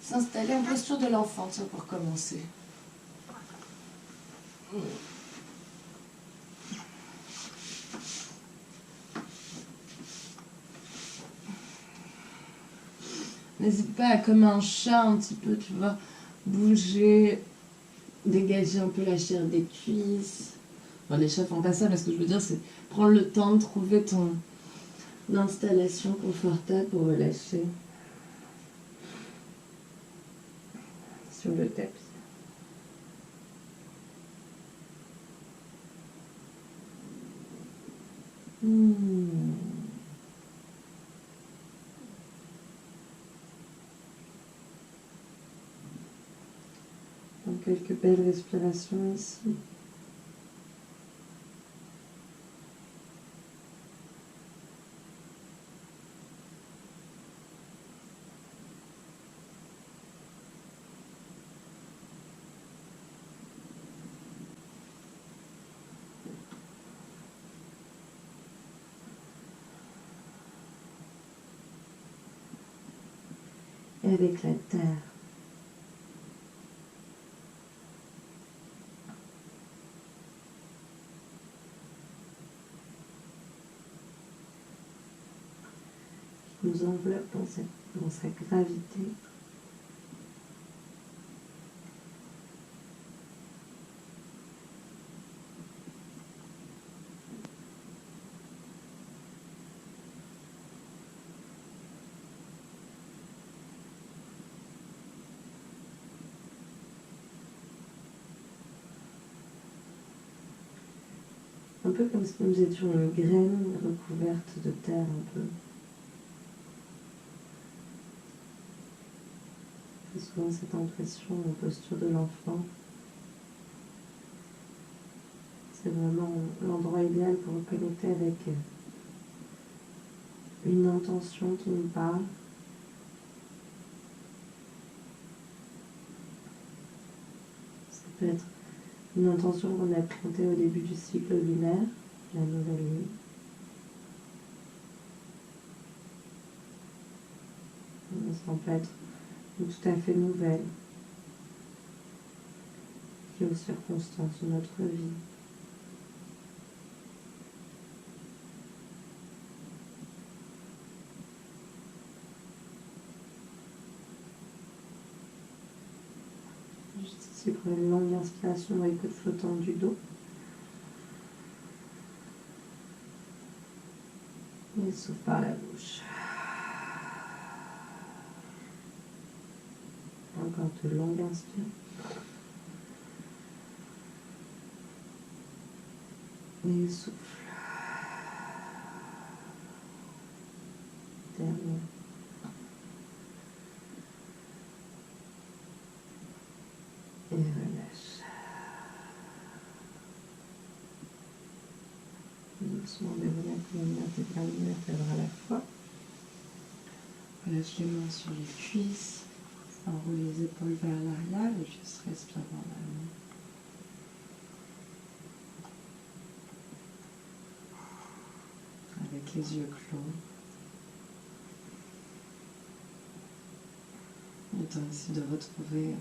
S'installer en posture de l'enfant, tiens, pour commencer. N'hésite pas à, comme un chat, un petit peu, tu vois, bouger, dégager un peu la chair des cuisses. Enfin, les chats font pas ça, mais ce que je veux dire, c'est prendre le temps de trouver ton installation confortable pour relâcher sur le tapis. Donc quelques belles respirations ici. Et avec la terre. Qui nous enveloppe dans sa gravité. Un peu comme si nous étions une graine recouverte de terre un peu. J'ai souvent cette impression en posture de l'enfant. C'est vraiment l'endroit idéal pour reconnecter avec une intention qui nous parle. Ça peut être une intention qu'on a plantée au début du cycle lunaire, la nouvelle lune. Ça peut être tout à fait nouvelle, qui est aux circonstances de notre vie. Juste ici, pour une longue inspiration dans les côtes flottantes du dos. Et souffle par la bouche. Encore de longues inspirations. Et souffle. Dernier. Et relâche. Doucement dérouler la colonne vertébrale, une vertèbre à la fois. Relâche les mains sur les cuisses. Enroule les épaules vers l'arrière et juste respire normalement. Avec les yeux clos. Le temps ici de retrouver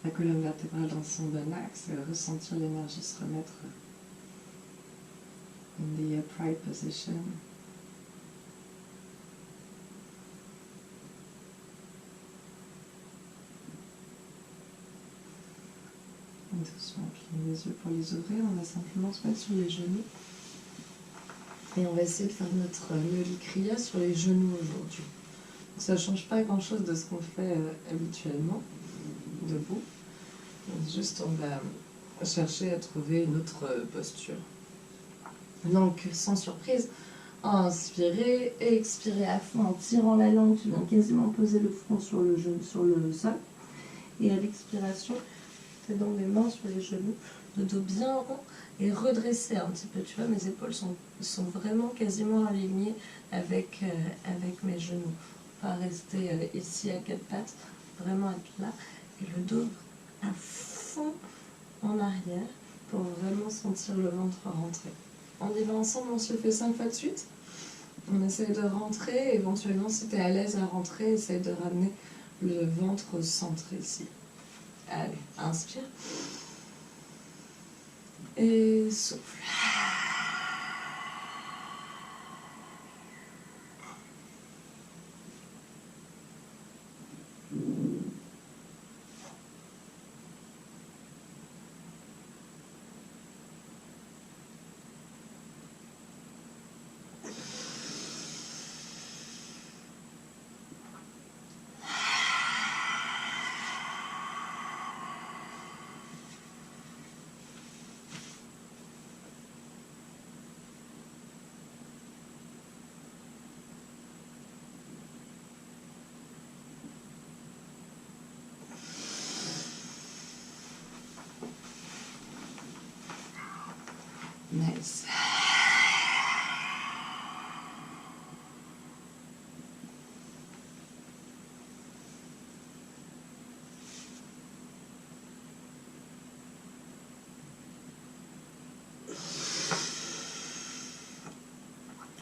la colonne vertébrale dans son bon axe et ressentir l'énergie se remettre in the upright position. Doucement, puis les yeux pour les ouvrir, on va simplement se mettre sur les genoux. Et on va essayer de faire notre Neuli Kriya sur les genoux aujourd'hui. Ça ne change pas grand chose de ce qu'on fait habituellement, debout. Juste on va chercher à trouver une autre posture. Donc sans surprise, inspirez et expirez à fond en tirant la langue, tu viens quasiment poser le front sur le genou, sur le sol. Et à l'expiration, dans mes mains sur les genoux, le dos bien rond et redressé un petit peu. Tu vois, mes épaules sont vraiment quasiment alignées avec mes genoux. Pas rester ici à quatre pattes, vraiment être là. Et le dos à fond en arrière pour vraiment sentir le ventre rentrer. On y va ensemble, on se le fait 5 fois de suite. On essaye de rentrer, éventuellement si tu es à l'aise à rentrer, essaye de ramener le ventre au centre ici. Allez, inspire. Et souffle. Nice.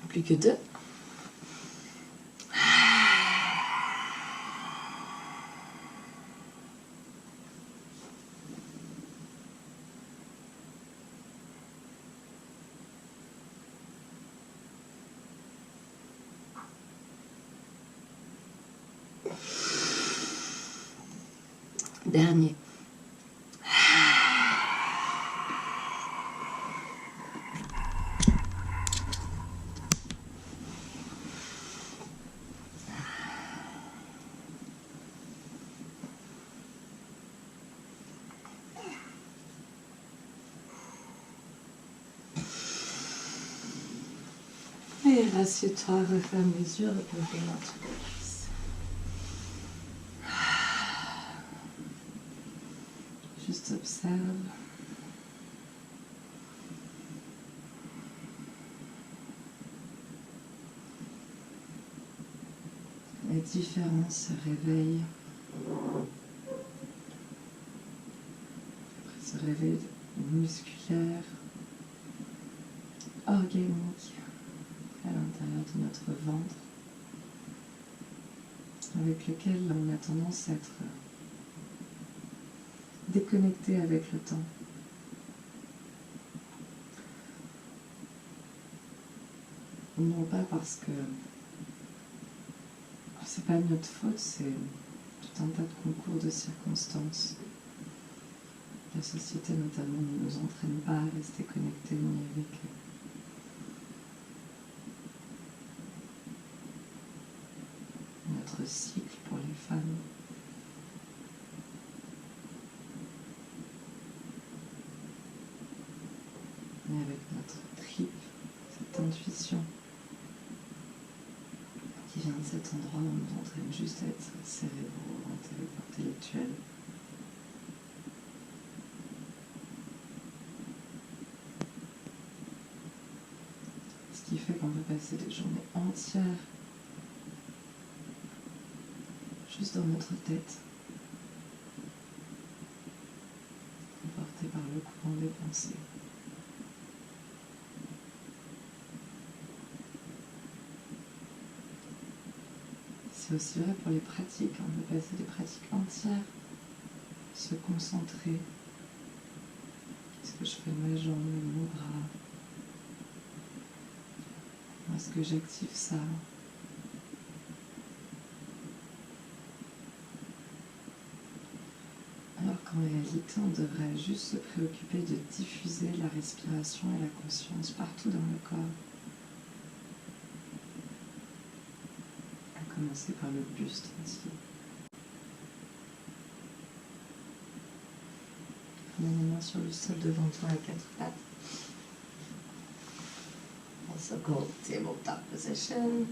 Plus que 2. Dernier. Et rassieds-toi, referme les yeux, repose les mains sur les cuisses. Juste observe. Les différences se réveillent. Se réveil musculaire, organique à l'intérieur de notre ventre, avec lequel on a tendance à être déconnecté avec le temps. Non pas parce que c'est pas notre faute, c'est tout un tas de concours de circonstances. La société notamment ne nous entraîne pas à rester connectés ni avec notre cycle pour les femmes. Mais avec notre trip, cette intuition qui vient de cet endroit où on nous entraîne juste à être cérébraux, intellectuels. Ce qui fait qu'on peut passer des journées entières juste dans notre tête, emporté par le courant des pensées. C'est aussi vrai pour les pratiques, on peut passer des pratiques entières, se concentrer. Est-ce que je fais ma jambe, mon bras? Est-ce que j'active ça? Alors qu'en réalité, on devrait juste se préoccuper de diffuser la respiration et la conscience partout dans le corps. À commencer par le buste entier. Mets les mains sur le sol devant toi à 4 pattes. Circle tabletop position.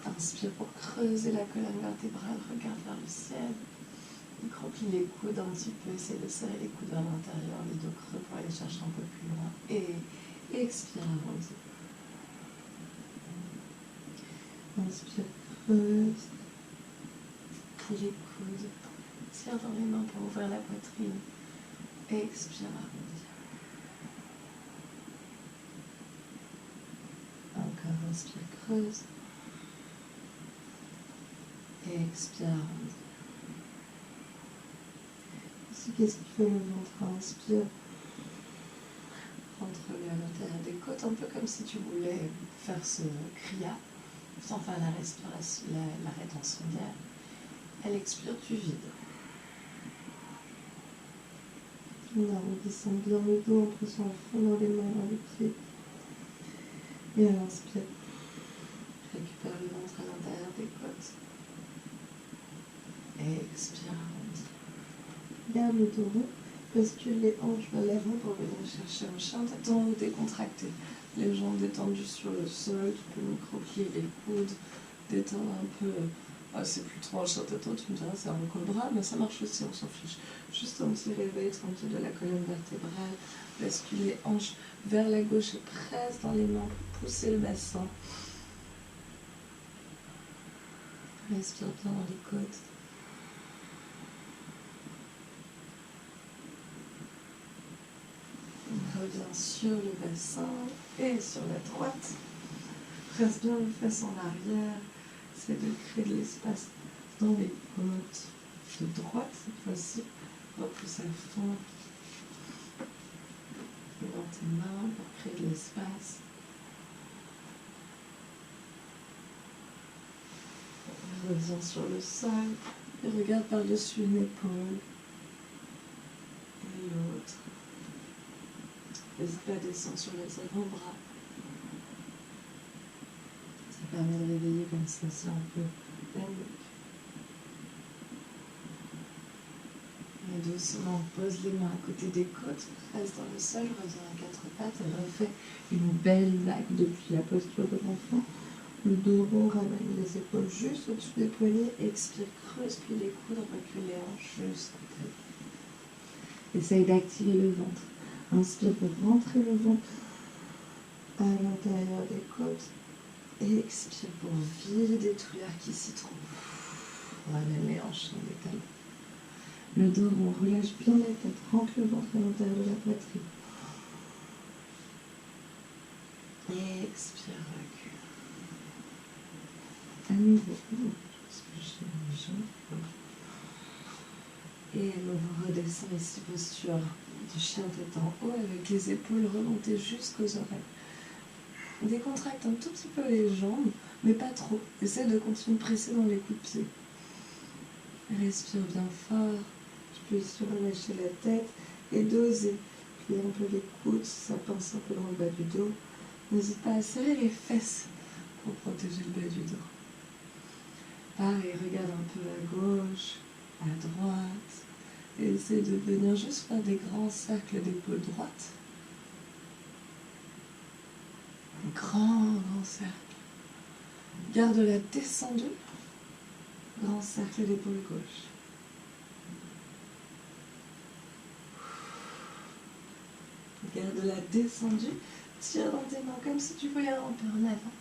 Inspire pour creuser la colonne vertébrale, regarde vers le ciel. Remplis les coudes un petit peu, essaie de serrer les coudes vers l'intérieur, les dos creux pour aller chercher un peu plus loin. Et expire avant un petit peu. Inspire, creuse. Plie les coudes. Serre dans les mains pour ouvrir la poitrine. Expire, arrondis. Encore, inspire, creuse. creuse. Et expire, arrondis. Ici, qu'est-ce qui fait le ventre? Inspire. Rentre-le à l'intérieur des côtes, un peu comme si tu voulais faire ce kriya, sans faire la respiration, la rétention d'air. Elle expire, tu vides. On arrondissant bien le dos, en pression à fond dans les mains, dans les pieds. Et elle inspire. Récupère le ventre à l'intérieur des côtes. Et expire, arrondis. Garde le dos rond. Bascule les hanches vers l'avant pour venir chercher un chien. Tête en haut décontractée. Les jambes détendues sur le sol. Tu peux micro-plier les coudes. Détendre un peu. Ah, c'est plus trop un chien tête en haut, tu me diras, c'est un cobra, mais ça marche aussi, on s'en fiche. Juste un petit réveil tranquille de la colonne vertébrale. Bascule les hanches vers la gauche et presse dans les mains pour pousser le bassin. Respire bien dans les côtes. Reviens sur le bassin et sur la droite. Presse bien les fesses en arrière. Essaie de créer de l'espace dans les côtes de droite cette fois-ci. Repousse à fond. Et dans tes mains pour créer de l'espace. Reviens sur le sol et regarde par-dessus une épaule et l'autre. N'hésite pas à descendre sur les avant-bras. Ça permet de réveiller comme ça, si un peu la nuque. Et doucement, pose les mains à côté des côtes, reste dans le sol, reviens à quatre pattes et refais une belle vague depuis la posture de l'enfant. Le dos rond, ramène les épaules juste au-dessus des poignets, expire, creuse, puis les coudes, recule les hanches juste. Essaye d'activer le ventre. Inspire pour rentrer le ventre à l'intérieur des côtes. Et expire pour vider tout l'air qui s'y trouve. Ramène les hanches dans les talons. Le dos rond, relâche bien la tête, rentre le ventre à l'intérieur de la poitrine. Et expire, recule. À nouveau, et à nouveau redescend ici, posture du chien tête en haut avec les épaules remontées jusqu'aux oreilles. Décontracte un tout petit peu les jambes, mais pas trop. Essaie de continuer de presser dans les coups de pied. Respire bien fort. Tu peux ici relâcher la tête et doser. Plier un peu les coudes, ça pince un peu dans le bas du dos. N'hésite pas à serrer les fesses pour protéger le bas du dos. Pareil, regarde un peu à gauche, à droite. Et essaie de venir juste faire des grands cercles d'épaules droites. Grand cercle. Garde-la descendue. Grand cercle d'épaule gauche. Garde-la descendue. Tire dans tes mains comme si tu voulais ramper en avant.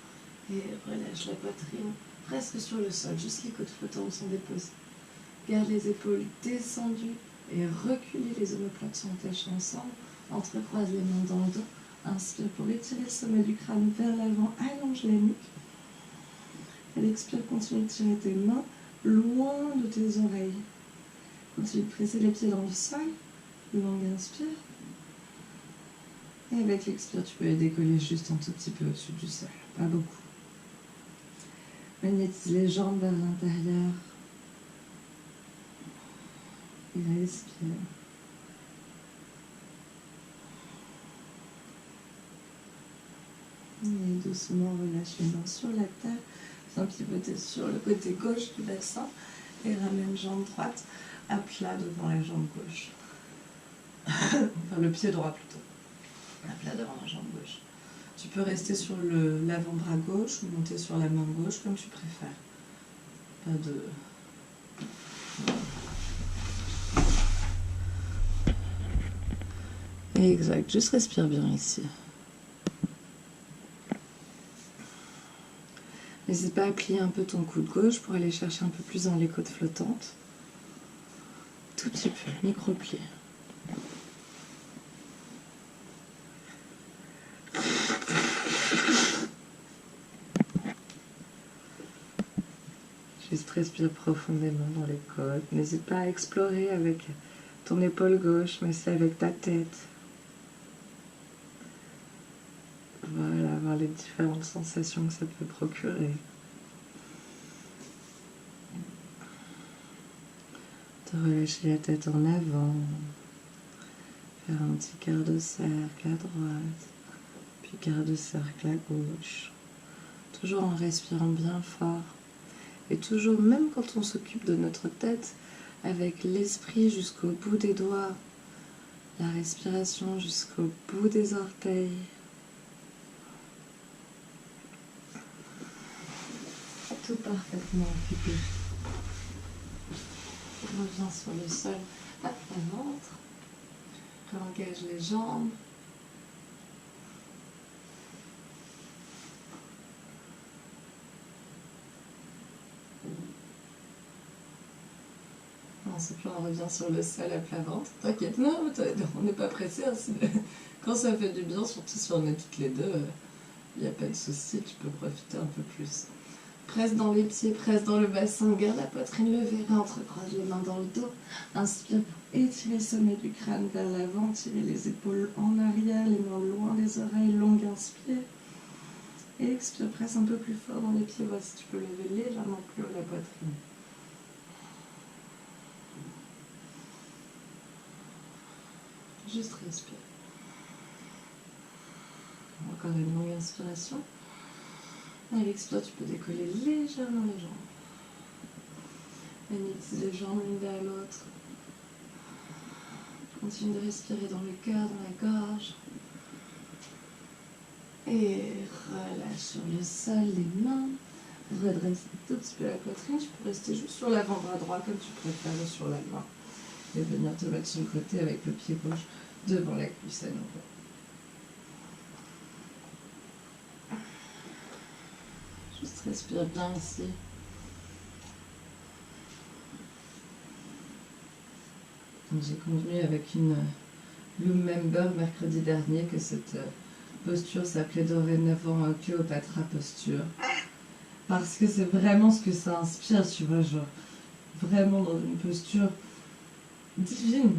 Et relâche la poitrine presque sur le sol. Juste les côtes flottantes sont déposées. Garde les épaules descendues et reculez les omoplates sont attachées ensemble. Entrecroise les mains dans le dos. Inspire pour étirer le sommet du crâne vers l'avant, allonge la nuque. Elle expire, continue de tirer tes mains loin de tes oreilles. Continue de presser les pieds dans le sol. Longue inspire. Et avec l'expire, tu peux les décoller juste un tout petit peu au-dessus du sol, pas beaucoup. Magnétise les jambes vers l'intérieur. Et respire. Et doucement relâche les mains sur la terre, un petit peu sur le côté gauche du bassin et ramène jambe droite à plat devant la jambe gauche. Enfin le pied droit plutôt, à plat devant la jambe gauche. Tu peux rester sur l'avant-bras gauche ou monter sur la main gauche comme tu préfères. Pas de... Exact, juste respire bien ici. N'hésite pas à plier un peu ton coude gauche pour aller chercher un peu plus dans les côtes flottantes. Tout petit peu, micro-pli. Juste respire profondément dans les côtes. N'hésite pas à explorer avec ton épaule gauche, mais c'est avec ta tête. Voilà, voir les différentes sensations que ça peut procurer. De relâcher la tête en avant. Faire un petit quart de cercle à droite, puis quart de cercle à gauche. Toujours en respirant bien fort. Et toujours, même quand on s'occupe de notre tête, avec l'esprit jusqu'au bout des doigts, la respiration jusqu'au bout des orteils. Tout parfaitement occupé. Reviens sur le sol, à plat ventre. Réengage les jambes. Ensuite, on revient sur le sol à plat ventre. T'inquiète, non, on n'est pas pressé. Hein, quand ça fait du bien, surtout si on est toutes les deux, il n'y a pas de souci, tu peux profiter un peu plus. Presse dans les pieds, presse dans le bassin, garde la poitrine levée, entrecroise les mains dans le dos. Inspire pour étirer le sommet du crâne vers l'avant, tirer les épaules en arrière, les mains loin des oreilles, longue inspire. Et expire, presse un peu plus fort dans les pieds, vois si tu peux lever légèrement plus haut la poitrine. Juste respire. Encore une longue inspiration. À l'expire, tu peux décoller légèrement les jambes. Mets les jambes l'une vers l'autre. Continue de respirer dans le cœur, dans la gorge. Et relâche sur le sol les mains. Redresse un tout petit peu la poitrine. Tu peux rester juste sur l'avant-bras droit comme tu préfères ou sur la main. Et venir te mettre sur le côté avec le pied gauche devant la cuisse à nouveau. Juste respire bien ici. J'ai convenu avec une Loom Member mercredi dernier que cette posture s'appelait dorénavant Cléopatra posture. Parce que c'est vraiment ce que ça inspire, tu vois, genre vraiment dans une posture divine,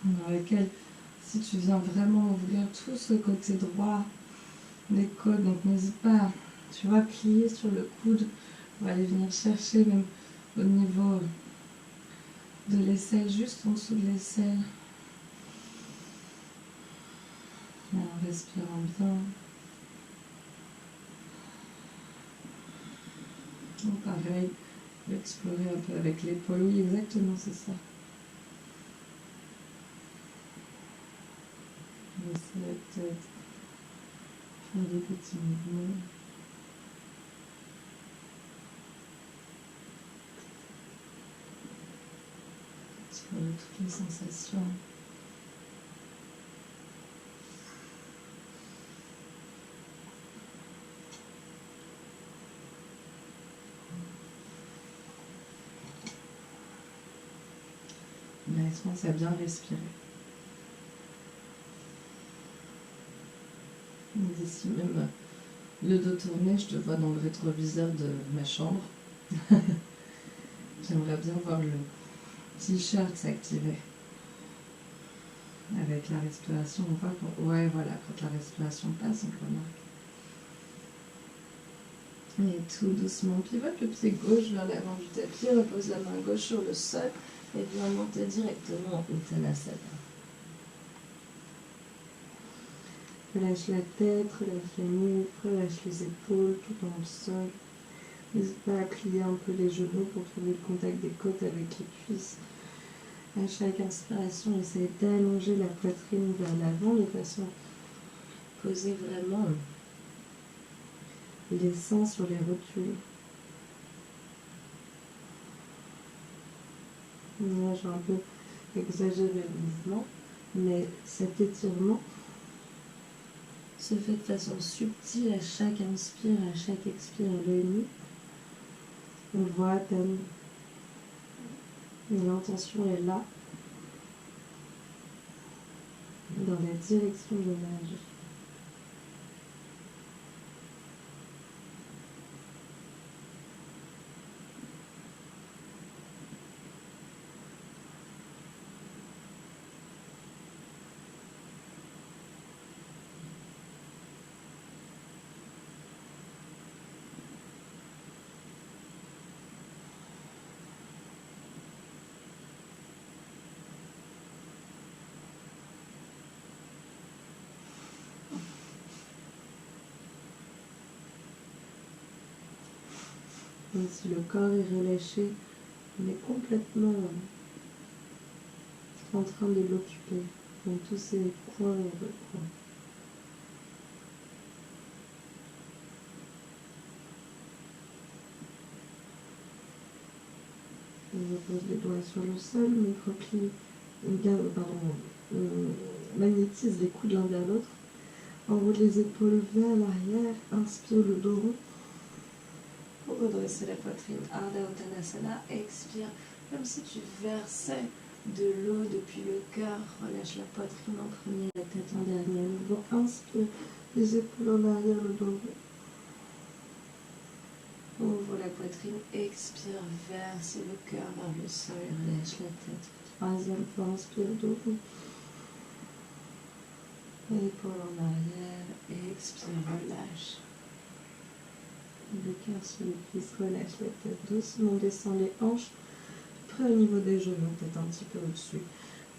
dans laquelle si tu viens vraiment ouvrir tout ce côté droit des côtes, donc n'hésite pas, tu vois, plier sur le coude, on va aller venir chercher même au niveau de l'aisselle, juste en dessous de l'aisselle. En respirant bien. Donc pareil, explorer un peu avec l'épaule, oui exactement c'est ça. Laissez la tête faire des petits mouvements. Explorer toutes les sensations. Laisse pense à bien respirer. D'ici même le dos tourné, je te vois dans le rétroviseur de ma chambre. J'aimerais bien voir le t-shirt s'activer. Avec la respiration, on voit quand... Ouais, voilà, quand la respiration passe, on remarque. Et tout doucement, pivote le pied gauche vers l'avant du tapis, repose la main gauche sur le sol et viens monter directement en Uttanasana. Relâche la tête, relâche les nuques, relâche les épaules tout dans le sol. N'hésite pas à plier un peu les genoux pour trouver le contact des côtes avec les cuisses. À chaque inspiration, essaye d'allonger la poitrine vers l'avant de façon à poser vraiment les seins sur les rotules. Là, j'ai un peu exagéré le mouvement, mais cet étirement se fait de façon subtile à chaque inspire, à chaque expire à l'œil nu. On voit à peine. L'intention est là, dans la direction de l'énergie. Comme si le corps est relâché, mais complètement en train de l'occuper. Donc tous ces coins et recoins. On repose les doigts sur le sol, microplie, magnétise les coudes l'un vers l'autre. Enroule les épaules vers l'arrière, inspire le dos rond. Pour redresser la poitrine, Ardha Uttanasana, expire comme si tu versais de l'eau depuis le cœur. Relâche la poitrine en premier, la tête en dernier. Nouveau, inspire les épaules en arrière, le dos rond. Ouvre la poitrine, expire, verse le cœur vers le sol et relâche la tête. Troisième fois, inspire, dos rond. Épaules en arrière, expire, relâche. Le cœur sur les cuisses, relâche la tête doucement, descend les hanches, près au niveau des genoux, peut-être un petit peu au-dessus.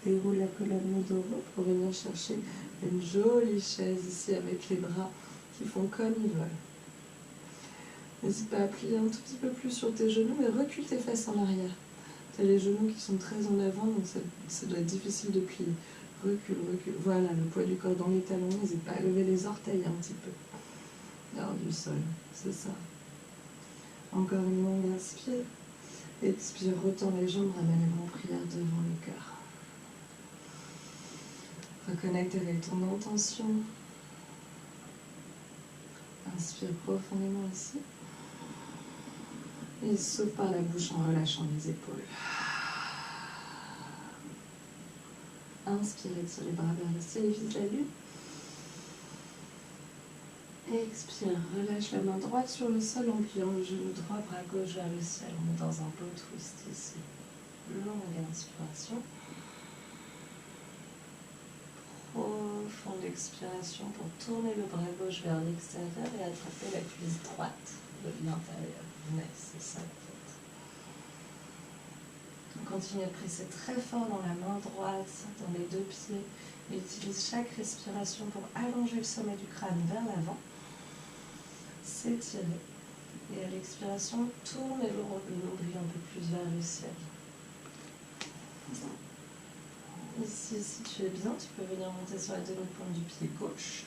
Déroule la colonne le dos rond pour venir chercher une jolie chaise ici avec les bras qui font comme ils veulent. N'hésite pas à plier un tout petit peu plus sur tes genoux et recule tes fesses en arrière. Tu as les genoux qui sont très en avant, donc ça doit être difficile de plier. Recule, recule. Voilà, le poids du corps dans les talons. N'hésite pas à lever les orteils un petit peu. Hors du sol, c'est ça. Encore une longue inspire. Expire, retends les jambes, ramène les bras en prière devant le cœur. Reconnecte avec ton intention. Inspire profondément ici. Et souffle par la bouche en relâchant les épaules. Inspire, sur les bras vers le ciel, vise la lune. Expire, relâche la main droite sur le sol en pliant le genou droit, bras gauche vers le ciel. On est dans un beau twist ici. Longue inspiration. Profonde expiration pour tourner le bras gauche vers l'extérieur et attraper la cuisse droite de l'intérieur. Mais c'est ça la tête. Continue à presser très fort dans la main droite, dans les deux pieds. Et utilise chaque respiration pour allonger le sommet du crâne vers l'avant. S'étirer. Et à l'expiration, tourne le nombril un peu plus vers le ciel. Ici, si tu es bien, tu peux venir monter sur la demi-pointe du pied gauche.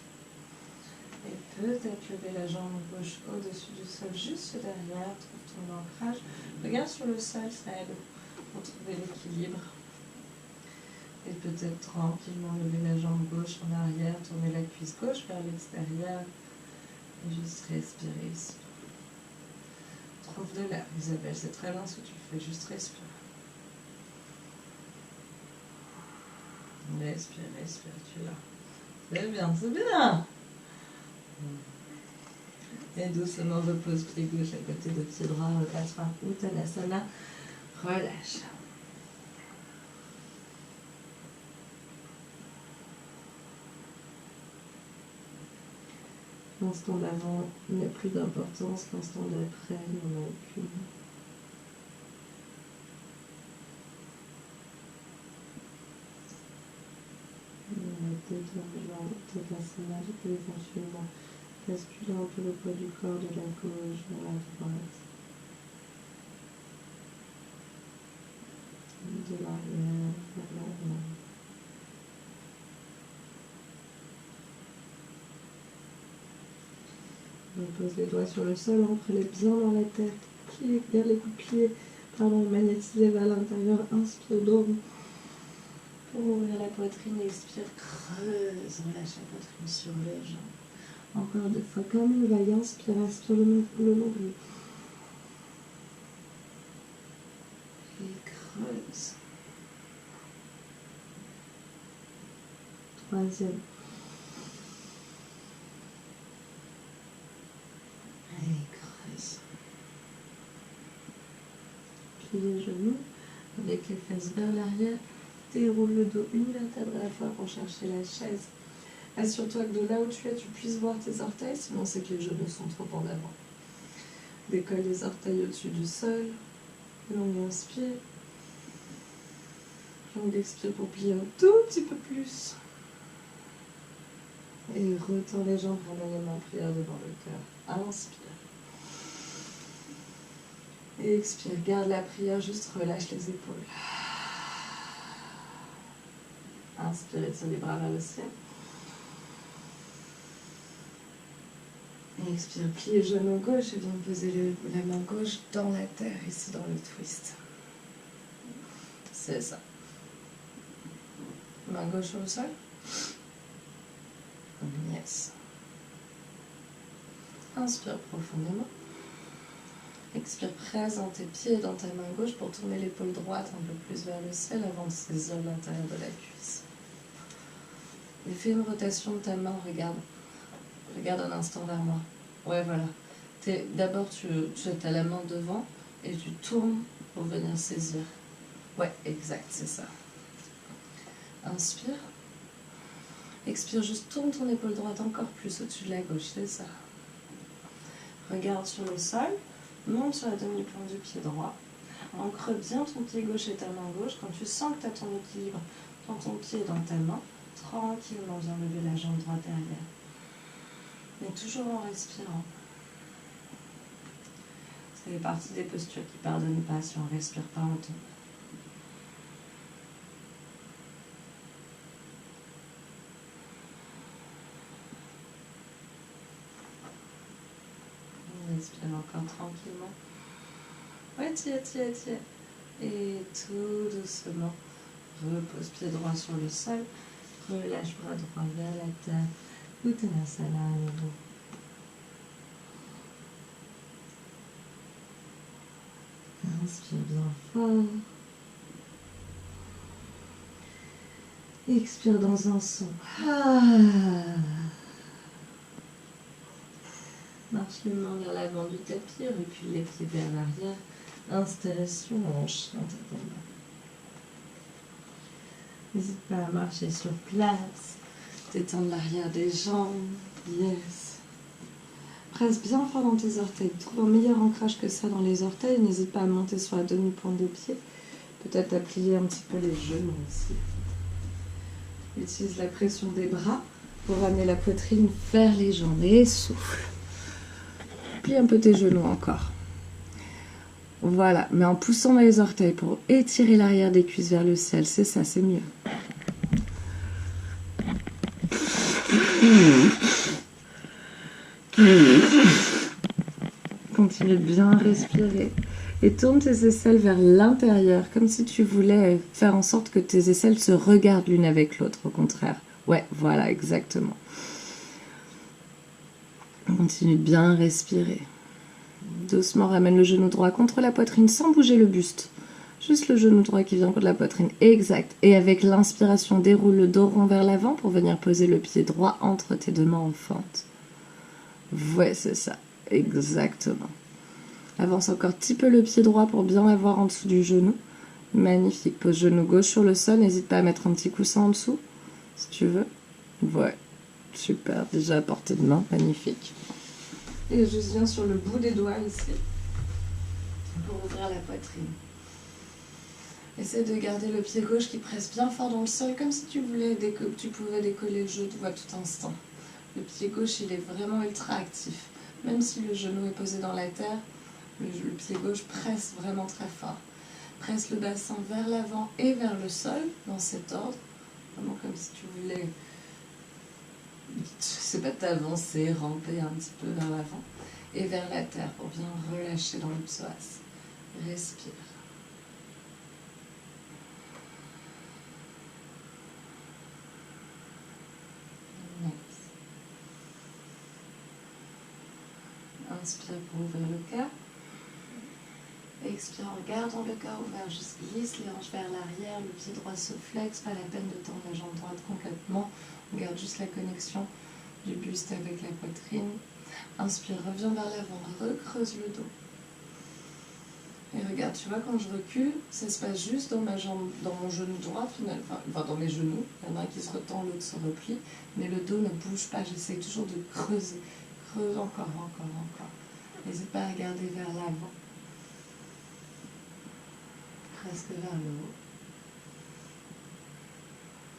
Et peut-être lever la jambe gauche au-dessus du sol, juste derrière, trouve ton ancrage. Regarde sur le sol, ça aide pour trouver l'équilibre. Et peut-être tranquillement lever la jambe gauche en arrière, tourner la cuisse gauche vers l'extérieur. Et juste respirer ici. Trouve de l'air, Isabelle, c'est très bien ce que tu fais, juste respire. Respire, respire, tu l'as. C'est bien, c'est bien. Et doucement repose pied gauche à côté de pied droit, repasse par Uttanasana, relâche. L'instant d'avant n'a plus d'importance, l'instant d'après n'en a aucune. Uttanasana, tu peux éventuellement basculer un peu le poids du corps de la gauche vers la droite, de l'arrière vers l'avant. On pose les doigts sur le sol, rentre-les bien dans la tête, pliez bien les coudes pliés, magnétisez vers l'intérieur, inspire, dos rond. Pour ouvrir la poitrine, expire, creuse, relâche la poitrine sur les jambes. Encore deux fois, comme une vague, inspire, aspire le nombril. Et creuse. Troisième. Et creuse. Plie les genoux avec les fesses vers l'arrière. Déroule le dos une vertèbre à la fois pour chercher la chaise. Assure-toi que de là où tu es, tu puisses voir tes orteils, sinon c'est que les genoux sont trop en avant. Décolle les orteils au-dessus du sol. Longue inspire. Longue expire pour plier un tout petit peu plus. Et retends les jambes, ramène les mains en prière devant le cœur. Inspire. Et expire, garde la prière, juste relâche les épaules. Inspire, étire les bras vers le ciel. Et expire, plie le genou gauche et viens poser la main gauche dans la terre, ici dans le twist. C'est ça. Main gauche sur le sol. Yes. Inspire profondément. Expire, présente tes pieds dans ta main gauche pour tourner l'épaule droite un peu plus vers le ciel avant de saisir l'intérieur de la cuisse. Et fais une rotation de ta main, regarde. Regarde un instant vers moi. Ouais, voilà. D'abord, tu as la main devant et tu tournes pour venir saisir. Ouais, exact, c'est ça. Inspire. Expire, juste tourne ton épaule droite encore plus au-dessus de la gauche, c'est ça. Regarde sur le sol, monte sur la demi-pointe du pied droit. Ancre bien ton pied gauche et ta main gauche. Quand tu sens que tu as ton équilibre dans ton pied et dans ta main, tranquillement, viens lever la jambe droite derrière. Mais toujours en respirant. Ça fait partie des postures qui ne pardonnent pas. Si on ne respire pas, on tombe. On respire encore tranquillement. Ouais, tiens. Et tout doucement, repose pied droit sur le sol. Relâche bras droit vers la terre. Uttanasana à nouveau. Inspire bien fort. Expire dans un son. Marche les mains vers l'avant du tapis, recule les pieds vers l'arrière. Installation hanche dans ta tombe. N'hésite pas à marcher sur place. Détendre l'arrière des jambes. Yes. Presse bien fort dans tes orteils. Trouve un meilleur ancrage que ça dans les orteils. N'hésite pas à monter sur la demi-pointe des pieds. Peut-être à plier un petit peu les genoux aussi. Utilise la pression des bras pour ramener la poitrine vers les jambes. Et souffle. Plie un peu tes genoux encore. Voilà, mais en poussant les orteils pour étirer l'arrière des cuisses vers le ciel. C'est ça, c'est mieux. Continue de bien respirer. Et tourne tes aisselles vers l'intérieur, comme si tu voulais faire en sorte que tes aisselles se regardent l'une avec l'autre, au contraire. Ouais, voilà, exactement. Continue de bien respirer. Doucement, ramène le genou droit contre la poitrine sans bouger le buste. Juste le genou droit qui vient contre la poitrine. Exact. Et avec l'inspiration, déroule le dos rond vers l'avant pour venir poser le pied droit entre tes deux mains en fente. Ouais, c'est ça. Exactement. Avance encore un petit peu le pied droit pour bien l'avoir en dessous du genou. Magnifique. Pose genou gauche sur le sol. N'hésite pas à mettre un petit coussin en dessous, si tu veux. Ouais. Super. Déjà à portée de main. Magnifique. Et je viens sur le bout des doigts ici pour ouvrir la poitrine. Essaie de garder le pied gauche qui presse bien fort dans le sol, comme si tu pouvais décoller le genou à tout instant. Le pied gauche, il est vraiment ultra actif. Même si le genou est posé dans la terre, le pied gauche presse vraiment très fort. Presse le bassin vers l'avant et vers le sol, dans cet ordre. Vraiment comme si tu voulais, je sais pas, t'avancer, ramper un petit peu vers l'avant. Et vers la terre pour bien relâcher dans le psoas. Respire. Inspire pour ouvrir le cœur. Expire en gardant le cœur ouvert. Juste glisse les hanches vers l'arrière. Le pied droit se flexe. Pas la peine de tendre la jambe droite complètement. On garde juste la connexion du buste avec la poitrine. Inspire, reviens vers l'avant. Recreuse le dos. Et regarde, tu vois, quand je recule, ça se passe juste dans ma jambe, dans mon genou droit, enfin dans mes genoux. Il y en a un qui se retend, l'autre se replie. Mais le dos ne bouge pas. J'essaie toujours de creuser. Creuse encore. N'hésite pas à regarder vers l'avant. Presque vers le haut.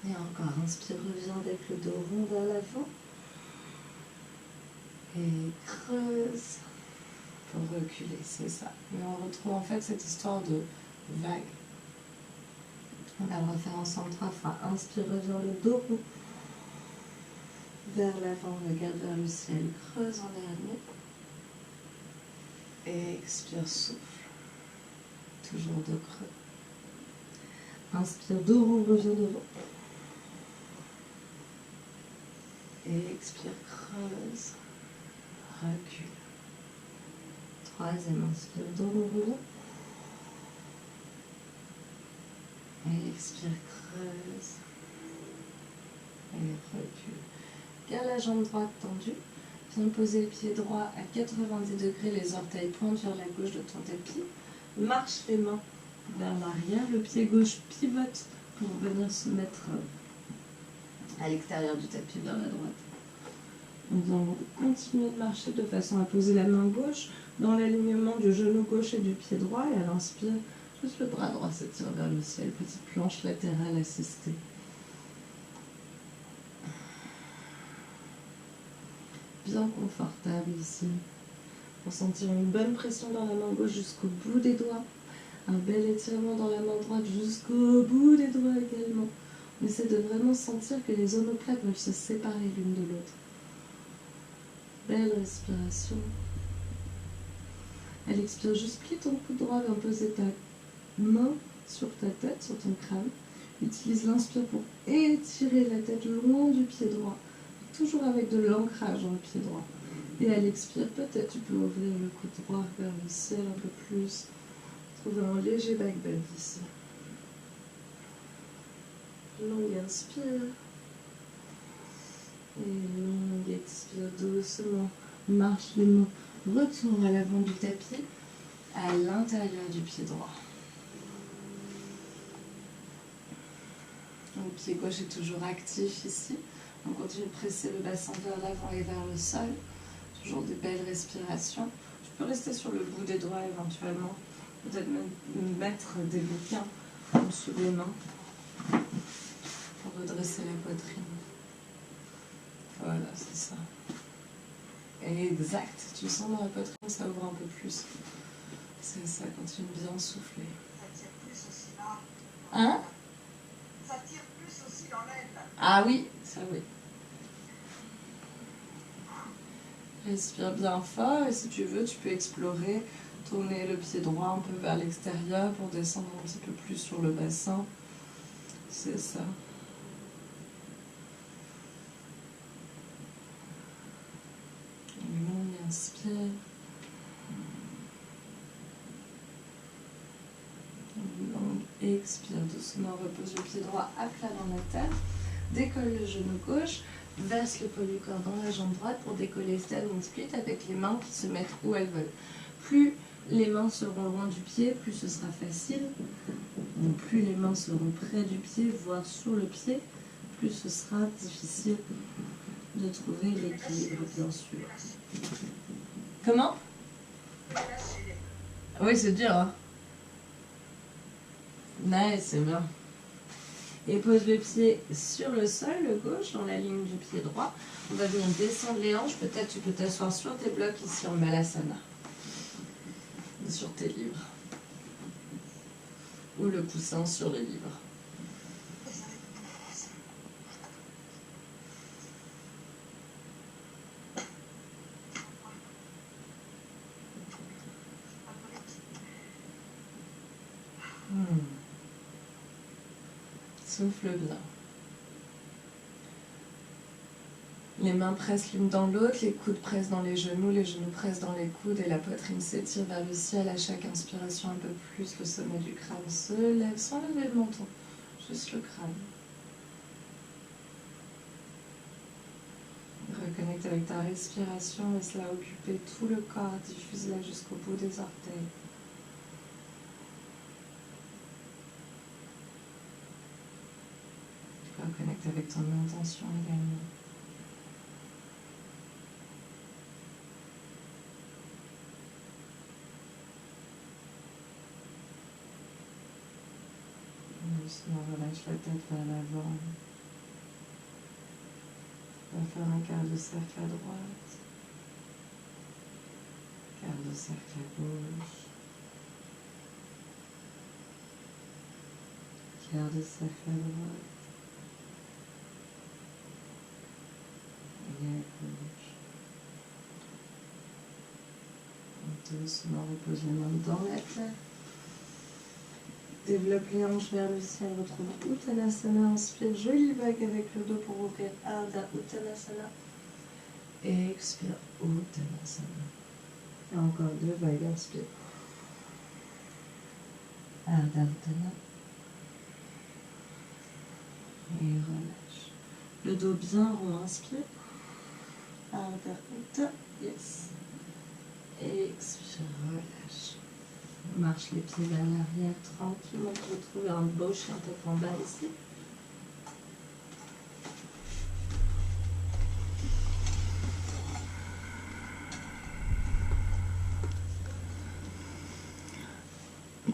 Et encore, inspire, reviens avec le dos rond vers l'avant. Et creuse. pour reculer, c'est ça. Mais on retrouve en fait cette histoire de vague. On va le refaire ensemble 3 fois. Inspire, reviens le dos rond vers l'avant, regarde vers le ciel, creuse en dernier. Et expire, souffle. Toujours dos creux. Inspire, dos rond, reviens devant. Et expire, creuse, recule. Troisième, inspire, dos rond, reviens. Et expire, creuse. Et recule. Garde la jambe droite tendue. Viens poser le pied droit à 90 degrés, les orteils pointent vers la gauche de ton tapis. Marche les mains vers l'arrière. Le pied gauche pivote pour venir se mettre à l'extérieur du tapis vers la droite. Nous allons continuer de marcher de façon à poser la main gauche dans l'alignement du genou gauche et du pied droit. Et à l'inspire, juste le bras droit s'étire vers le ciel. Petite planche latérale assistée. Bien confortable ici. Pour sentir une bonne pression dans la main gauche jusqu'au bout des doigts. Un bel étirement dans la main droite jusqu'au bout des doigts également. On essaie de vraiment sentir que les omoplates peuvent se séparer l'une de l'autre. Belle respiration. Elle expire, juste plie ton coude droit, viens poser ta main sur ta tête, sur ton crâne. Utilise l'inspire pour étirer la tête loin du pied droit. Toujours avec de l'ancrage dans le pied droit. Et à l'expire, peut-être tu peux ouvrir le coude droit vers le ciel un peu plus. Trouver un léger back bend ici. Longue inspire. Et longue expire doucement. Marche les mains. Retourne à l'avant du tapis, à l'intérieur du pied droit. Le pied gauche est toujours actif ici. On continue de presser le bassin vers l'avant et vers le sol. Toujours des belles respirations. Tu peux rester sur le bout des doigts éventuellement. Peut-être même mettre des bouquins en dessous des mains pour redresser la poitrine. Voilà, c'est ça. Exact. Tu sens dans la poitrine, ça ouvre un peu plus. C'est ça, continue de bien souffler. Ça tire plus aussi là. Hein? Ça tire plus aussi dans l'aile. Ah oui, ça oui. Respire bien fort et si tu veux, tu peux explorer, tourner le pied droit un peu vers l'extérieur pour descendre un petit peu plus sur le bassin. C'est ça. Une longue inspire. Une longue expire doucement. Repose le pied droit à plat dans la terre. Décolle le genou gauche. Verse le poids du corps dans la jambe droite pour décoller standing split avec les mains qui se mettent où elles veulent. Plus les mains seront loin du pied, plus ce sera facile. Donc plus les mains seront près du pied, voire sur le pied, plus ce sera difficile de trouver l'équilibre, bien sûr. Comment? Oui, c'est dur, hein? Nice, c'est bien. Et pose le pied sur le sol, le gauche, dans la ligne du pied droit. On va venir descendre les hanches. Peut-être tu peux t'asseoir sur tes blocs ici en Malasana. Sur tes livres. Ou le coussin sur les livres. Souffle bien. Les mains pressent l'une dans l'autre, les coudes pressent dans les genoux pressent dans les coudes et la poitrine s'étire vers le ciel à chaque inspiration un peu plus. Le sommet du crâne se lève sans lever le menton, juste le crâne. Reconnecte avec ta respiration, laisse-la occuper tout le corps, diffuse-la jusqu'au bout des orteils. Reconnecte avec ton intention également. Doucement, relâche la tête vers l'avant. On va faire un quart de cercle à droite, quart de le cercle à gauche. Garde le cercle à droite. Et à gauche. Doucement, repose les mains dans la terre. Développe les hanches vers le ciel, retrouve Uttanasana, inspire, jolie vague avec le dos pour ouvrir Ardha Uttanasana. Et expire Uttanasana. Et encore 2 vagues, inspire. Ardha Uttana. Et relâche. Le dos bien rond, inspire. Ardha Uttana, yes. Et expire, relâche. Marche les pieds vers l'arrière tranquillement pour retrouver un beau chien tête en bas ici.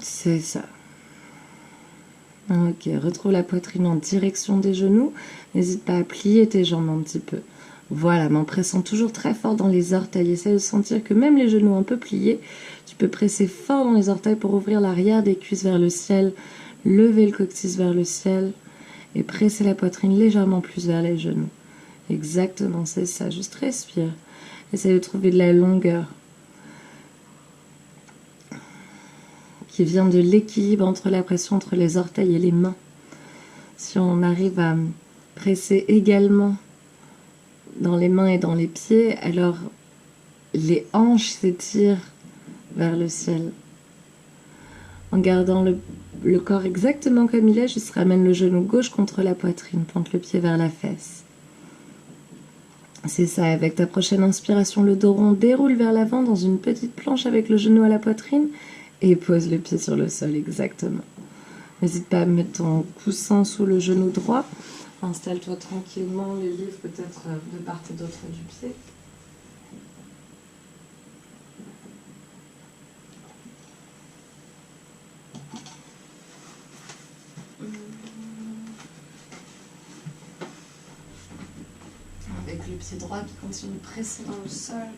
C'est ça. Ok, retrouve la poitrine en direction des genoux. N'hésite pas à plier tes jambes un petit peu. Voilà, mais en pressant toujours très fort dans les orteils. Essaye de sentir que même les genoux un peu pliés, tu peux presser fort dans les orteils pour ouvrir l'arrière des cuisses vers le ciel, lever le coccyx vers le ciel et presser la poitrine légèrement plus vers les genoux. Exactement, c'est ça. Juste respire. Essaye de trouver de la longueur qui vient de l'équilibre entre la pression entre les orteils et les mains. Si on arrive à presser également dans les mains et dans les pieds, alors les hanches s'étirent vers le ciel. En gardant le corps exactement comme il est, juste ramène le genou gauche contre la poitrine, pointe le pied vers la fesse. C'est ça, avec ta prochaine inspiration, le dos rond déroule vers l'avant dans une petite planche avec le genou à la poitrine et pose le pied sur le sol, exactement. N'hésite pas à mettre ton coussin sous le genou droit. Installe-toi tranquillement, les livres peut-être de part et d'autre du pied. Avec le pied droit qui continue de presser dans le sol.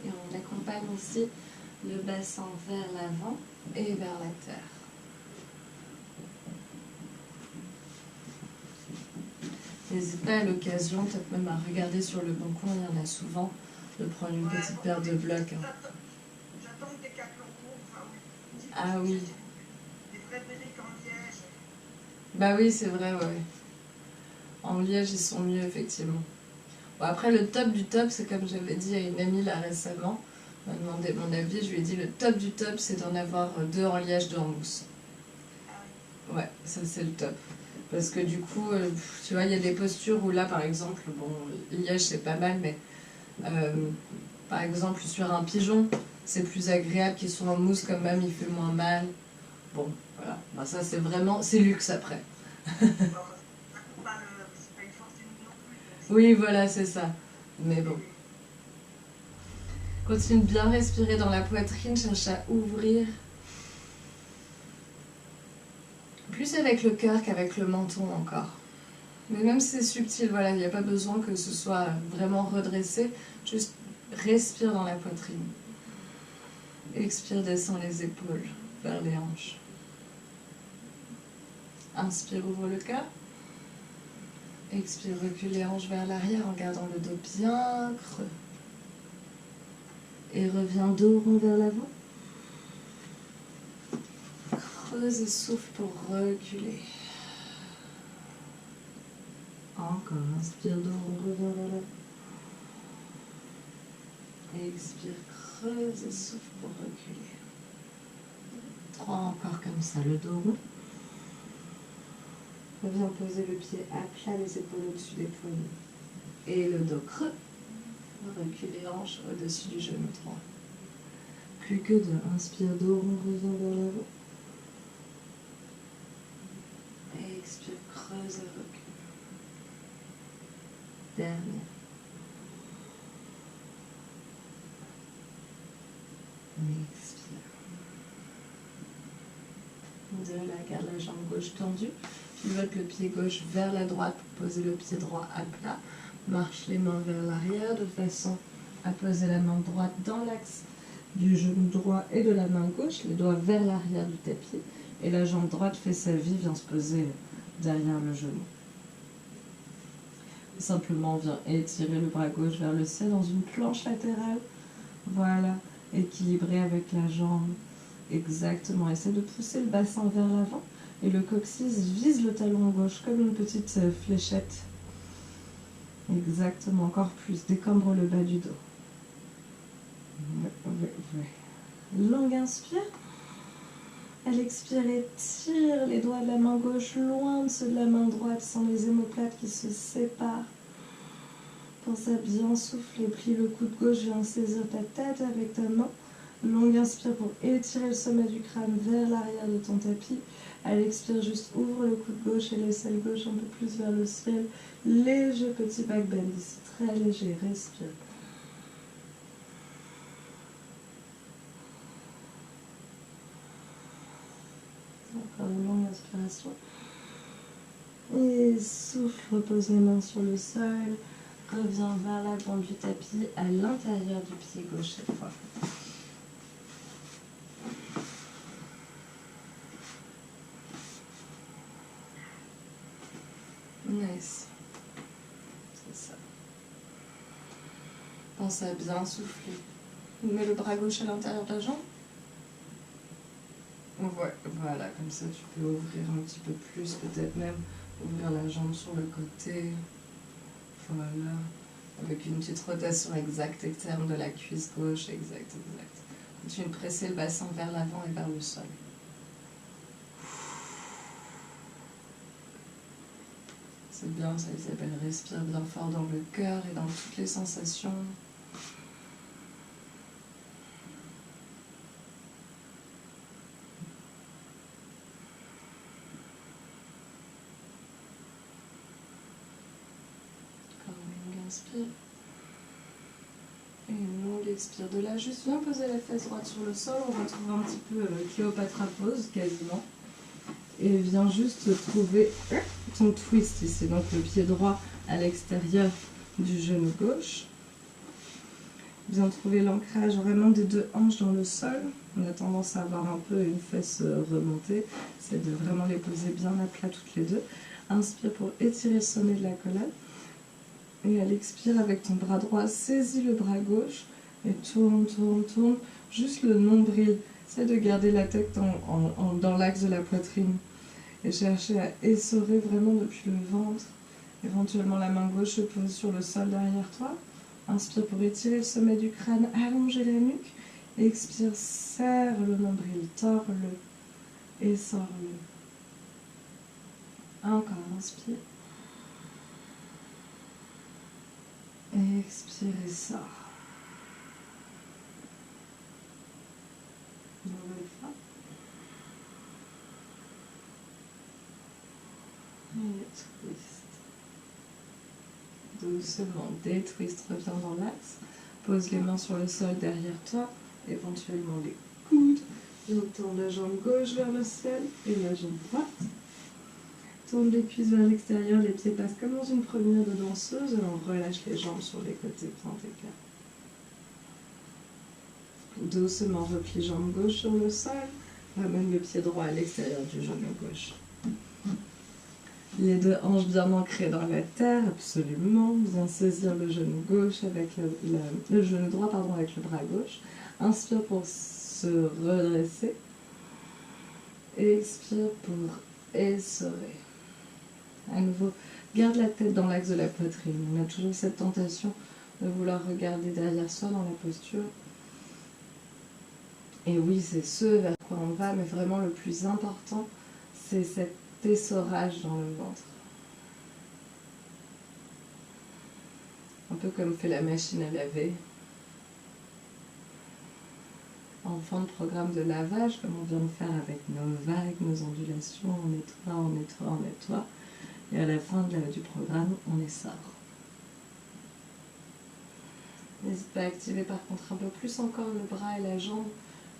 Et on accompagne ici le bassin vers l'avant et vers la terre. N'hésite pas à l'occasion, peut-être même à regarder sur le bon coin, il y en a souvent, de prendre une petite paire de blocs. J'attends des capes courts, oui. Ah oui. Des vrais briques en liège. Bah oui, c'est vrai, ouais. En liège, ils sont mieux, effectivement. Bon, après, le top du top, c'est comme j'avais dit à une amie là récemment, elle m'a demandé mon avis, je lui ai dit le top du top, c'est d'en avoir 2 en liège, 2 en mousse. Ouais, ça c'est le top. Parce que du coup, tu vois, il y a des postures où là, par exemple, bon, liège c'est pas mal, mais par exemple, sur un pigeon, c'est plus agréable qu'il soit en mousse quand même, il fait moins mal. Bon, voilà. Ben, ça c'est vraiment, c'est luxe après. Oui, voilà, c'est ça. Mais bon. Continue de bien respirer dans la poitrine, cherche à ouvrir. Plus avec le cœur qu'avec le menton encore. Mais même si c'est subtil, voilà, il n'y a pas besoin que ce soit vraiment redressé. Juste respire dans la poitrine. Expire, descend les épaules vers les hanches. Inspire, ouvre le cœur. Expire, recule les hanches vers l'arrière en gardant le dos bien creux. Et reviens dos rond vers l'avant. Creuse et souffle pour reculer. Encore, inspire dos rond, reviens vers l'avant. Expire, creuse et souffle pour reculer. 3 encore comme ça, le dos rond. Reviens poser le pied à plat, les épaules au-dessus des poignets. Et le dos creux. Recule les hanches au-dessus du genou droit. Plus que 2. Inspire, dos rond, reviens vers l'avant. Et expire, creuse et recule. Dernier. Expire. De là, garde la jambe gauche tendue. Pivote le pied gauche vers la droite pour poser le pied droit à plat. Marche les mains vers l'arrière de façon à poser la main droite dans l'axe du genou droit et de la main gauche, les doigts vers l'arrière du tapis. Et la jambe droite fait sa vie, vient se poser derrière le genou. Simplement, on vient étirer le bras gauche vers le ciel dans une planche latérale. Voilà, équilibré avec la jambe. Exactement, essaie de pousser le bassin vers l'avant et le coccyx vise le talon gauche comme une petite fléchette. Exactement, encore plus, décambre le bas du dos. Longue inspire. À l'expire, étire les doigts de la main gauche loin de ceux de la main droite sans les omoplates qui se séparent. Pense à bien souffler, plie le coude gauche, viens saisir ta tête avec ta main. Longue inspire pour étirer le sommet du crâne vers l'arrière de ton tapis. À l'expire, juste ouvre le coude gauche et l'aisselle gauche un peu plus vers le ciel. Léger petit back bend ici, très léger, respire. Encore une longue inspiration. Et souffle, repose les mains sur le sol. Reviens vers l'avant du tapis, à l'intérieur du pied gauche cette fois. Nice. C'est ça. Pense à bien souffler. Mets le bras gauche à l'intérieur de la jambe. Ouais, voilà, comme ça tu peux ouvrir un petit peu plus, peut-être même ouvrir la jambe sur le côté. Voilà. Avec une petite rotation exacte externe de la cuisse gauche, exact. Continue de presser le bassin vers l'avant et vers le sol. C'est bien, ça Isabelle, respire bien fort dans le cœur et dans toutes les sensations. Encore une longue inspire. Et une longue expire. De là, juste viens poser la fesse droite sur le sol. On va trouver un petit peu Cléopatra pose, quasiment. Et viens juste trouver ton twist ici. Donc le pied droit à l'extérieur du genou gauche. Viens trouver l'ancrage vraiment des deux hanches dans le sol. On a tendance à avoir un peu une fesse remontée. C'est de vraiment les poser bien à plat toutes les deux. Inspire pour étirer le sommet de la colonne. Et à l'expire, avec ton bras droit, saisis le bras gauche et tourne. Juste le nombril. Essaie de garder la tête dans l'axe de la poitrine. Et chercher à essorer vraiment depuis le ventre. Éventuellement, la main gauche se pose sur le sol derrière toi. Inspire pour étirer le sommet du crâne, allonger la nuque. Expire, serre le nombril, tords-le et sors-le. Encore, inspire. Expire et sors. Nouvelle fois. Et twist. Doucement, détwist, reviens dans l'axe. Pose les mains sur le sol derrière toi, éventuellement les coudes. Et on tourne la jambe gauche vers le ciel et la jambe droite. Tourne les cuisses vers l'extérieur, les pieds passent comme dans une première de danseuse et on relâche les jambes sur les côtés, prends tes câbles. Doucement, replie jambe gauche sur le sol, ramène le pied droit à l'extérieur du genou gauche. Les deux hanches bien ancrées dans la terre, absolument. Bien saisir le genou gauche avec le genou droit avec le bras gauche. Inspire pour se redresser. Expire pour essorer. À nouveau, garde la tête dans l'axe de la poitrine. On a toujours cette tentation de vouloir regarder derrière soi dans la posture. Et oui, c'est ce vers quoi on va, mais vraiment le plus important, c'est cet essorage dans le ventre. Un peu comme fait la machine à laver. En fin de programme de lavage, comme on vient de faire avec nos vagues, nos ondulations, on nettoie. Et à la fin du programme, on essore. N'hésite pas à activer par contre un peu plus encore le bras et la jambe.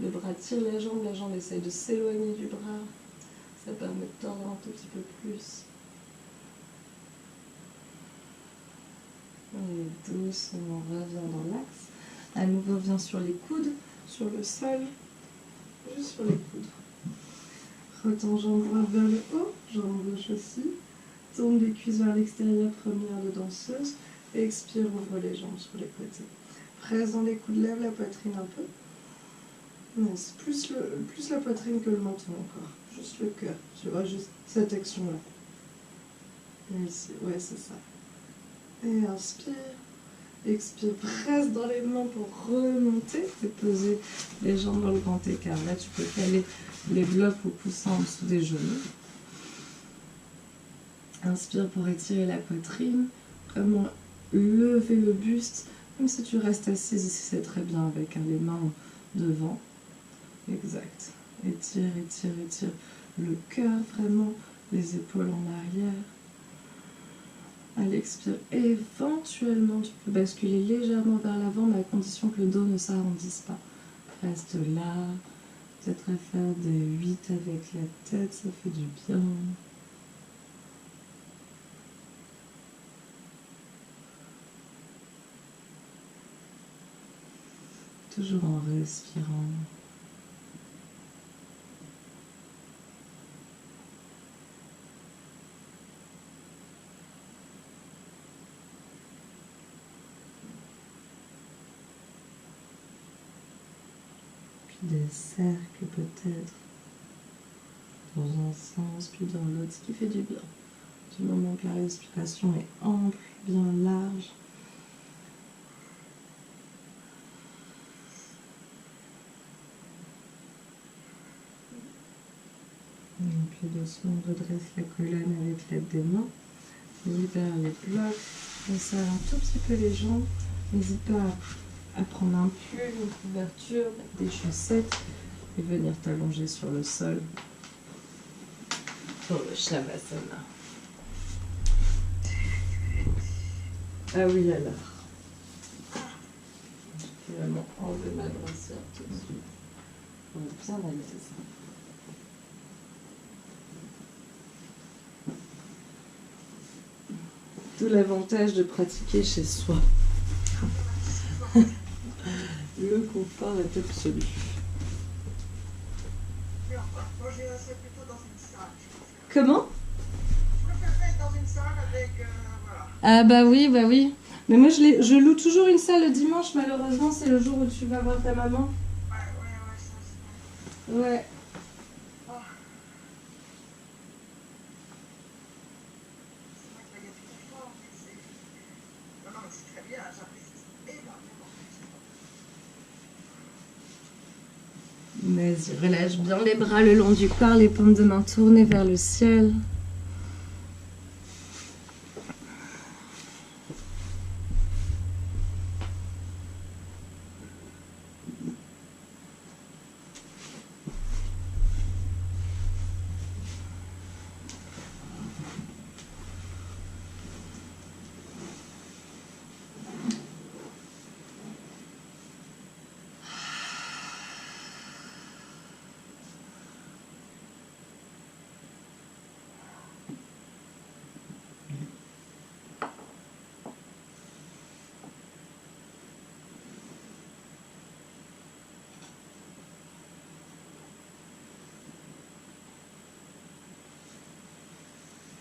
Le bras tire la jambe essaye de s'éloigner du bras. Ça permet de tordre un tout petit peu plus. doucement, reviens dans l'axe. À nouveau, viens sur les coudes, sur le sol, juste sur les coudes. Retends jambe droite vers le haut, jambe gauche aussi. Tourne les cuisses vers l'extérieur, première de danseuse. Expire, ouvre les jambes sur les côtés. Presse dans les coudes, lève la poitrine un peu. Nice. Plus la poitrine que le menton encore. Juste le cœur. Tu vois, juste cette action-là. Et ici, ouais, c'est ça. Et inspire. Expire, presse dans les mains pour remonter et poser les jambes dans le grand écart. Là, tu peux caler les blocs ou coussins en dessous des genoux. Inspire pour étirer la poitrine. Vraiment lever le buste. Comme si tu restes assise ici, c'est très bien avec les mains devant. Exact. Étire, étire, étire le cœur vraiment. Les épaules en arrière. À l'expire, éventuellement, tu peux basculer légèrement vers l'avant, mais à condition que le dos ne s'arrondisse pas. Reste là. Peut-être à faire des 8 avec la tête, ça fait du bien. Toujours en respirant. Des cercles peut-être dans un sens puis dans l'autre, ce qui fait du bien. Du moment que la respiration est ample, bien large. Et puis doucement redresse la colonne avec l'aide des mains. Libère les blocs. On serre un tout petit peu les jambes. N'hésite pas à prendre un pull, une couverture, des chaussettes et venir t'allonger sur le sol pour le Shavasana. Ah oui, alors. Je vais finalement enlever ma brassière tout de suite. On est bien à l'aise. Tout l'avantage de pratiquer chez soi. Le confort est absolu. Moi, je plutôt dans une salle. Comment? Je préférerais être dans une salle avec. Voilà. Ah bah oui, bah oui. Mais moi je loue toujours une salle le dimanche, malheureusement c'est le jour où tu vas voir ta maman. Ouais, ça c'est. Ouais. Oh. C'est vrai que là, il y a du confort, mais c'est. Non, mais c'est très bien, j'apprécie énormément. Vas-y, relâche bien les bras le long du corps, les paumes de main tournées vers le ciel.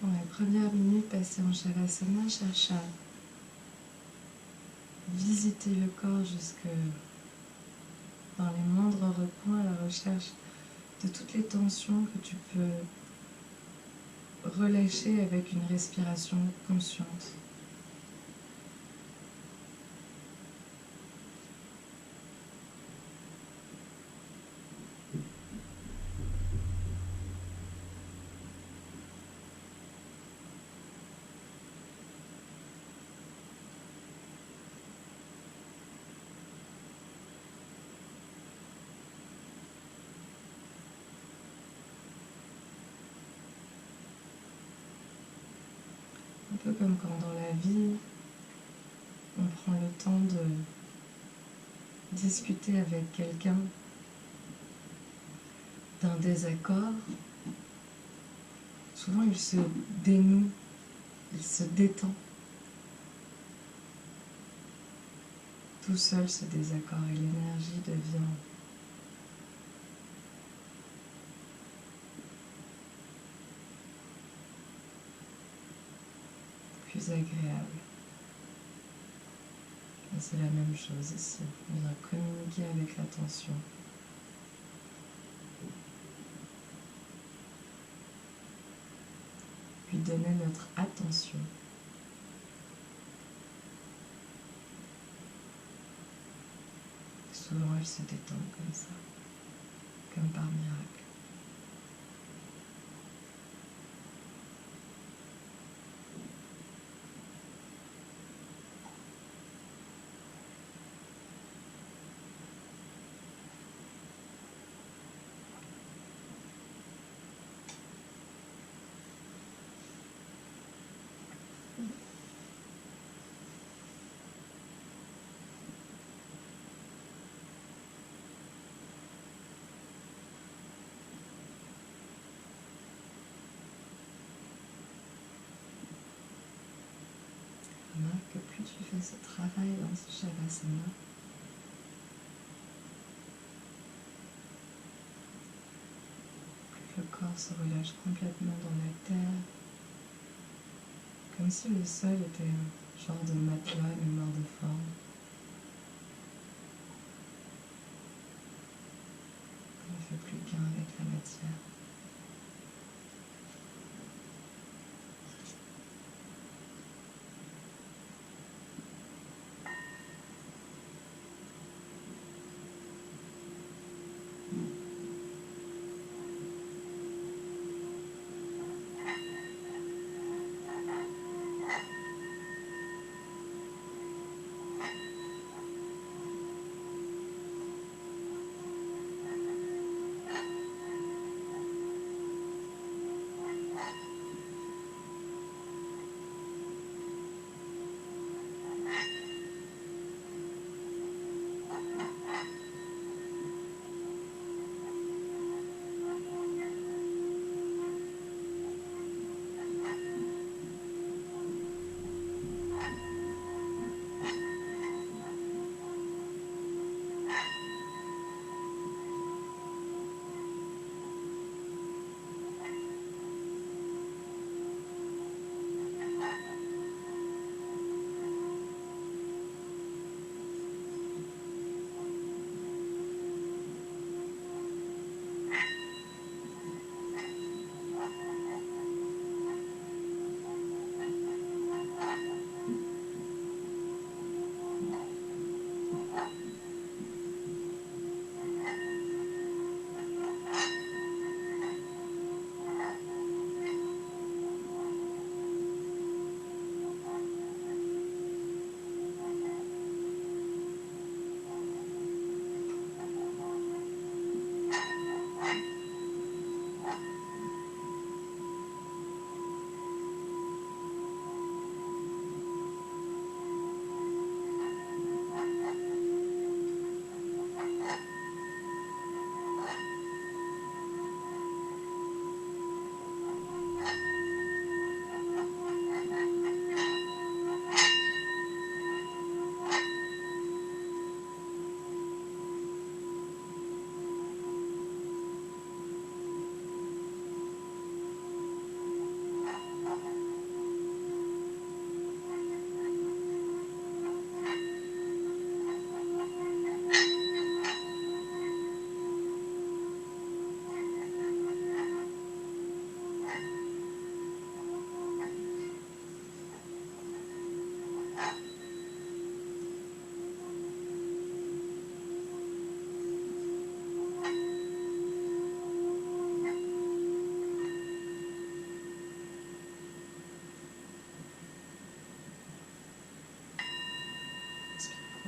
Dans les premières minutes passées en Shavasana, cherche à visiter le corps jusque dans les moindres recoins à la recherche de toutes les tensions que tu peux relâcher avec une respiration consciente. Un peu comme quand dans la vie, on prend le temps de discuter avec quelqu'un d'un désaccord. Souvent, il se dénoue, il se détend. tout seul ce désaccord et l'énergie devient plus agréable. Et c'est la même chose ici. On vient communiquer avec l'attention. Puis donner notre attention. Souvent, elle se détend comme ça, comme par miracle. Remarque que plus tu fais ce travail dans ce Shavasana, plus le corps se relâche complètement dans la terre, comme si le sol était un genre de matelas mémoire de forme. On ne fait plus qu'un avec la matière.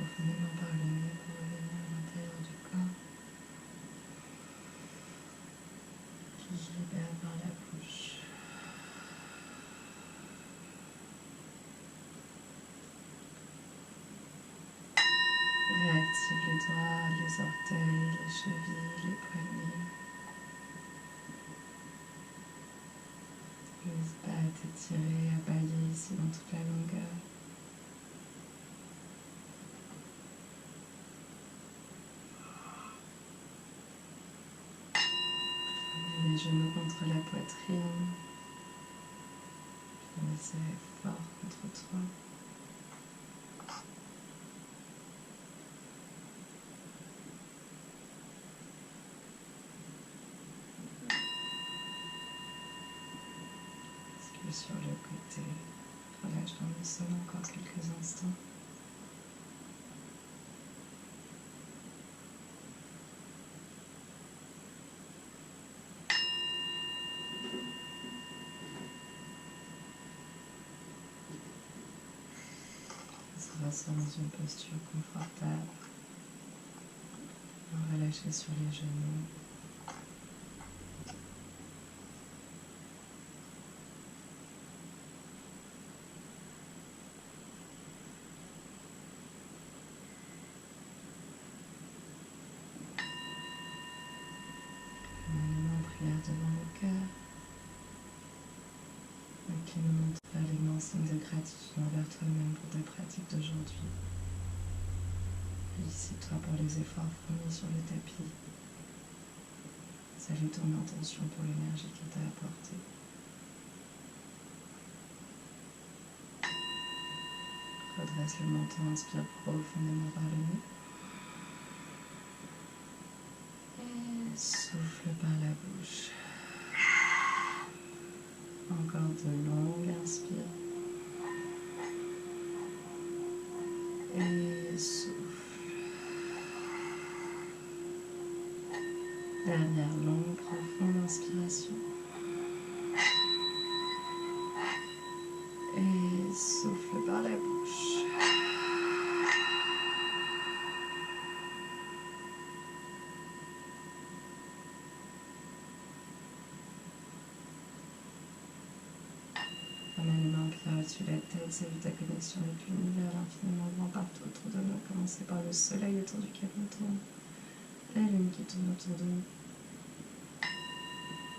Profondément par le nez pour revenir à l'intérieur du corps, qui se libère par la bouche. Réactive les doigts, les orteils, les chevilles, les poignets. N'hésite pas à t'étirer, à bailler ici dans toute la longueur. genou contre la poitrine. Je vais serrer fort contre toi. Bascule sur le côté. Relâche dans le sol encore quelques instants. Ressort dans une posture confortable. Relâchez sur les genoux. Les mains en prière devant le cœur. Qui nous montre vers l'immense signe de gratitude envers toi-même pour tes pratiques d'aujourd'hui. Félicite-toi pour les efforts fournis sur le tapis. Salue ton intention pour l'énergie qu'il t'a apportée. Redresse le menton, inspire profondément par le nez. Et souffle par la bouche. Encore de longues inspires. Et souffle. Dernière longue, profonde inspiration. Et souffle par la bouche. Ramène les mains en prière au-dessus de la tête, salue ta connexion avec l'univers, l'infiniment grand partout autour de nous. Commencez par le soleil autour duquel on tourne, la lune qui tourne autour de nous.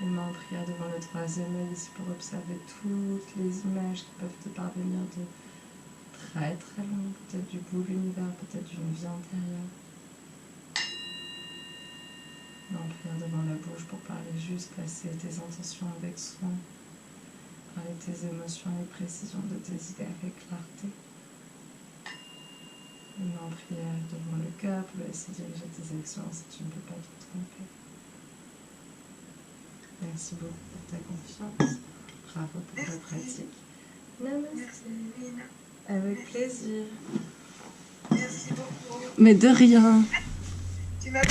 Les mains en prière devant le troisième œil ici pour observer toutes les images qui peuvent te parvenir de très très loin, peut-être du bout de l'univers, peut-être d'une vie antérieure. Mains en prière devant la bouche pour parler juste, placer tes intentions avec soin. Parler de tes émotions avec précision, de tes idées avec clarté. Les mains en prière devant le cœur pour laisser diriger tes actions si tu ne peux pas te tromper. Merci beaucoup pour ta confiance. Bravo pour ta pratique. Merci, Nina. Avec plaisir. Merci beaucoup. Mais de rien. Tu m'as